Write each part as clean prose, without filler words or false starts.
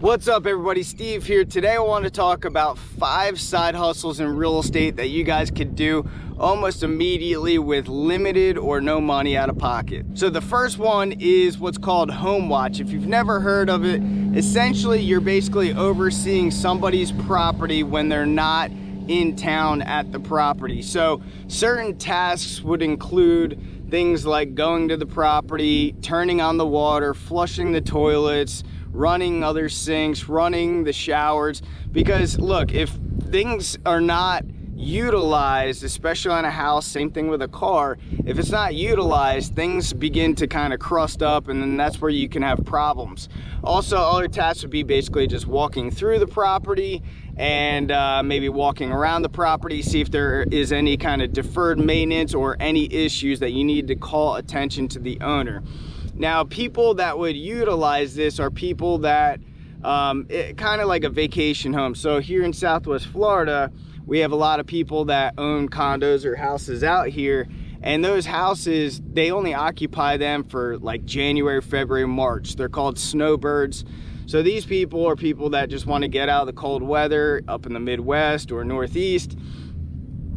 What's up everybody, Steve here. Today I want to talk about 5 side hustles in real estate that you guys could do almost immediately with limited or no money out of pocket. So the first one is what's called home watch. If you've never heard of it, essentially you're basically overseeing somebody's property when they're not in town at the property. So certain tasks would include things like going to the property, turning on the water, flushing the toilets, running other sinks, running the showers. Because look, if things are not utilized, especially on a house, same thing with a car, if it's not utilized, things begin to kind of crust up, and then that's where you can have problems. Also, other tasks would be basically just walking through the property and maybe walking around the property, see if there is any kind of deferred maintenance or any issues that you need to call attention to the owner. Now, people that would utilize this are people that kind of like a vacation home. So here in Southwest Florida, we have a lot of people that own condos or houses out here, and those houses, they only occupy them for like January, February, March. They're called snowbirds. So these people are people that just want to get out of the cold weather up in the Midwest or Northeast.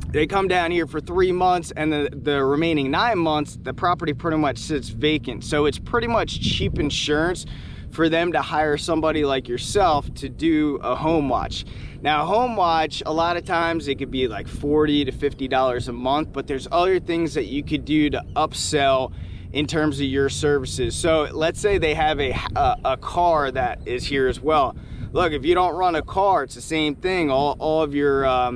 They come down here for 3 months, and the remaining 9 months, the property pretty much sits vacant. So it's pretty much cheap insurance for them to hire somebody like yourself to do a home watch. Now, home watch, a lot of times it could be like $40 to $50 a month, but there's other things that you could do to upsell in terms of your services. So let's say they have a car that is here as well. Look, if you don't run a car, it's the same thing. All of your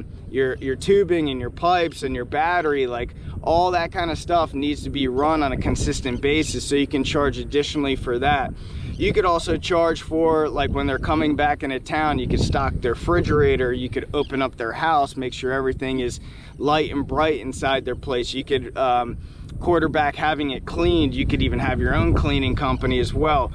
tubing and your pipes and your battery, like all that kind of stuff needs to be run on a consistent basis, so you can charge additionally for that. You could also charge for, like, when they're coming back into town, you could stock their refrigerator, you could open up their house, make sure everything is light and bright inside their place. You could quarterback having it cleaned. You could even have your own cleaning company as well.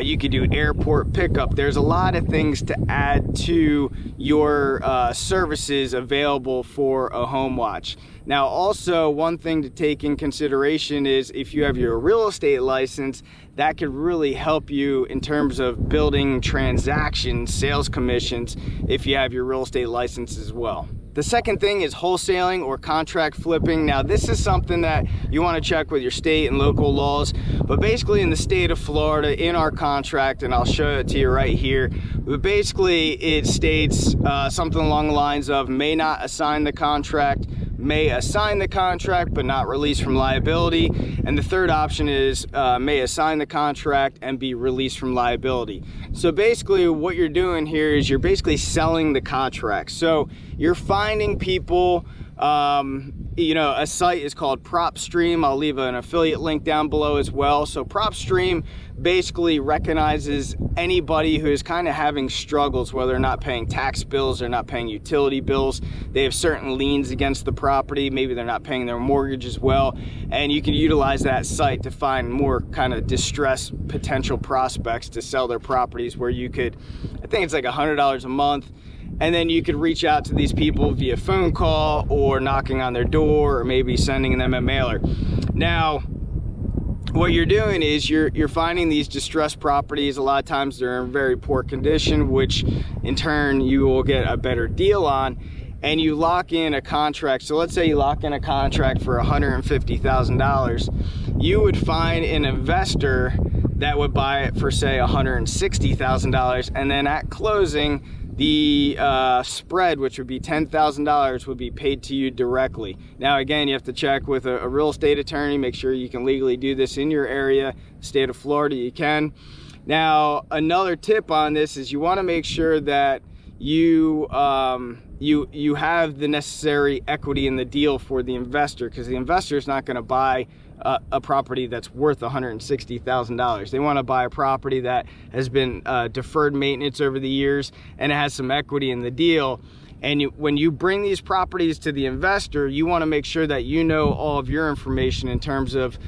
You could do airport pickup. There's a lot of things to add to your services available for a home watch. Now, also, one thing to take in consideration is if you have your real estate license, that could really help you in terms of building transactions, sales commissions, if you have your real estate license as well. The second thing is wholesaling or contract flipping. Now, this is something that you want to check with your state and local laws, but basically in the state of Florida, in our contract, and I'll show it to you right here, but basically it states something along the lines of may not assign the contract, may assign the contract but not release from liability, and the third option is may assign the contract and be released from liability. So basically what you're doing here is you're basically selling the contract. So you're finding people, you know, a site is called PropStream. I'll leave an affiliate link down below as well. So PropStream basically recognizes anybody who is kind of having struggles, whether they're not paying tax bills, they're not paying utility bills, they have certain liens against the property, maybe they're not paying their mortgage as well, and you can utilize that site to find more kind of distressed potential prospects to sell their properties, where you could, I think it's like $100 a month, and then you could reach out to these people via phone call or knocking on their door or maybe sending them a mailer. Now, what you're doing is you're finding these distressed properties. A lot of times they're in very poor condition, which in turn you will get a better deal on, and you lock in a contract. So let's say you lock in a contract for $150,000. You would find an investor that would buy it for, say, $160,000, and then at closing, the spread, which would be $10,000, would be paid to you directly. Now, again, you have to check with a real estate attorney, make sure you can legally do this in your area. State of Florida, you can. Now, another tip on this is you want to make sure that you have the necessary equity in the deal for the investor, because the investor is not going to buy a property that's worth $160,000. They want to buy a property that has been deferred maintenance over the years and it has some equity in the deal. And when you bring these properties to the investor, you want to make sure that you know all of your information in terms of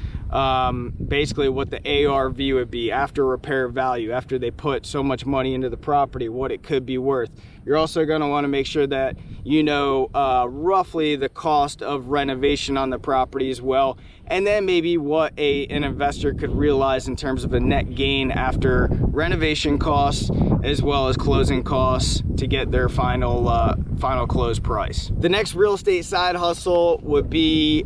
basically what the ARV would be, after repair value, after they put so much money into the property, what it could be worth. You're also going to want to make sure that you know roughly the cost of renovation on the property as well, and then maybe what an investor could realize in terms of a net gain after renovation costs as well as closing costs to get their final close price. The next real estate side hustle would be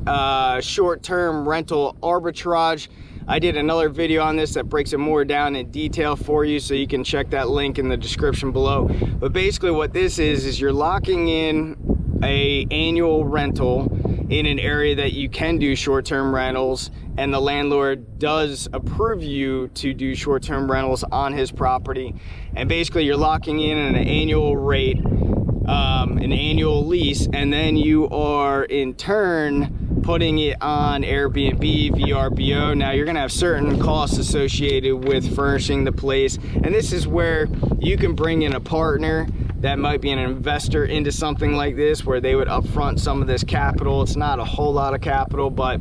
short-term rental arbitrage. I did another video on this that breaks it more down in detail for you, so you can check that link in the description below. But basically what this is you're locking in an annual rental in an area that you can do short-term rentals, and the landlord does approve you to do short-term rentals on his property. And basically you're locking in an annual rate, an annual lease, and then you are in turn putting it on Airbnb, VRBO. Now you're gonna have certain costs associated with furnishing the place, and this is where you can bring in a partner that might be an investor into something like this, where they would upfront some of this capital. It's not a whole lot of capital, but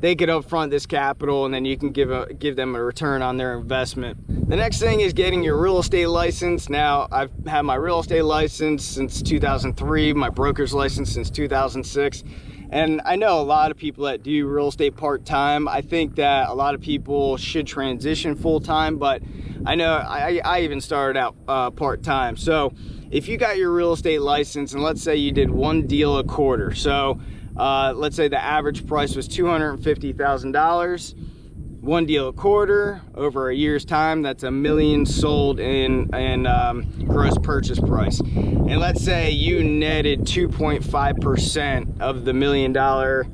they could upfront this capital, and then you can give them a return on their investment. The next thing is getting your real estate license. Now, I've had my real estate license since 2003, my broker's license since 2006. And I know a lot of people that do real estate part-time. I think that a lot of people should transition full-time, but I know I even started out part-time. So if you got your real estate license, and let's say you did one deal a quarter, so let's say the average price was $250,000, one deal a quarter, over a year's time, that's $1 million sold in gross purchase price. And let's say you netted 2.5% of the $1 million.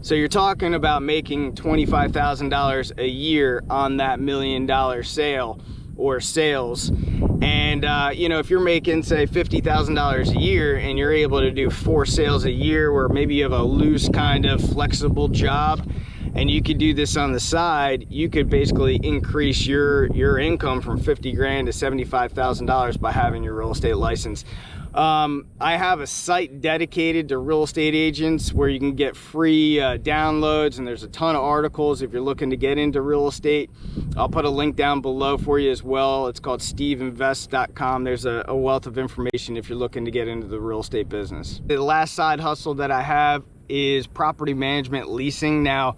So you're talking about making $25,000 a year on that $1 million sale or sales. And you know, if you're making say $50,000 a year and you're able to do 4 sales a year, where maybe you have a loose kind of flexible job and you could do this on the side, you could basically increase your income from 50 grand to $75,000 by having your real estate license. I have a site dedicated to real estate agents where you can get free downloads, and there's a ton of articles if you're looking to get into real estate. I'll put a link down below for you as well. It's called steveinvest.com. There's a wealth of information if you're looking to get into the real estate business. The last side hustle that I have is property management leasing. Now,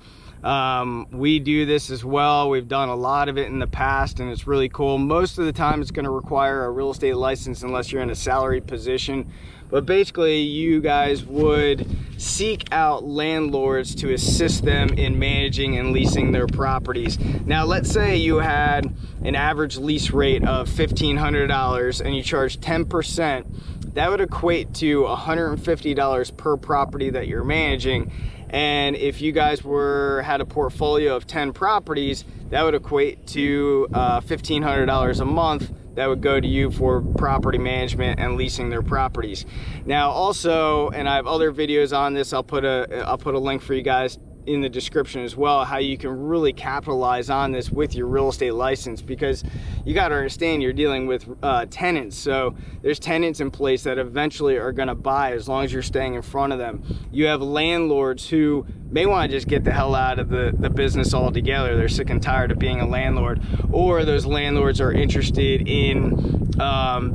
we do this as well. We've done a lot of it in the past, and it's really cool. Most of the time it's going to require a real estate license unless you're in a salaried position. But basically you guys would seek out landlords to assist them in managing and leasing their properties. Now let's say you had an average lease rate of $1,500 and you charge 10%. That would equate to $150 per property that you're managing. And if you guys had a portfolio of 10 properties, that would equate to $1,500 a month that would go to you for property management and leasing their properties. Now also, and I have other videos on this, I'll put a link for you guys in the description as well, how you can really capitalize on this with your real estate license, because you got to understand you're dealing with tenants. So there's tenants in place that eventually are going to buy as long as you're staying in front of them. You have landlords who may want to just get the hell out of the business altogether. They're sick and tired of being a landlord, or those landlords are interested in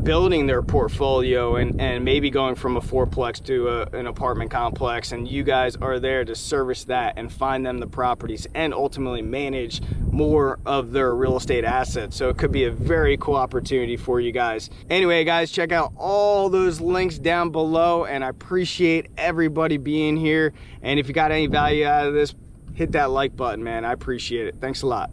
building their portfolio and maybe going from a fourplex to an apartment complex, and you guys are there to service that and find them the properties and ultimately manage more of their real estate assets. So it could be a very cool opportunity for you guys. Anyway guys, check out all those links down below, and I appreciate everybody being here. And if you got any value out of this, hit that like button, man. I appreciate it. Thanks a lot.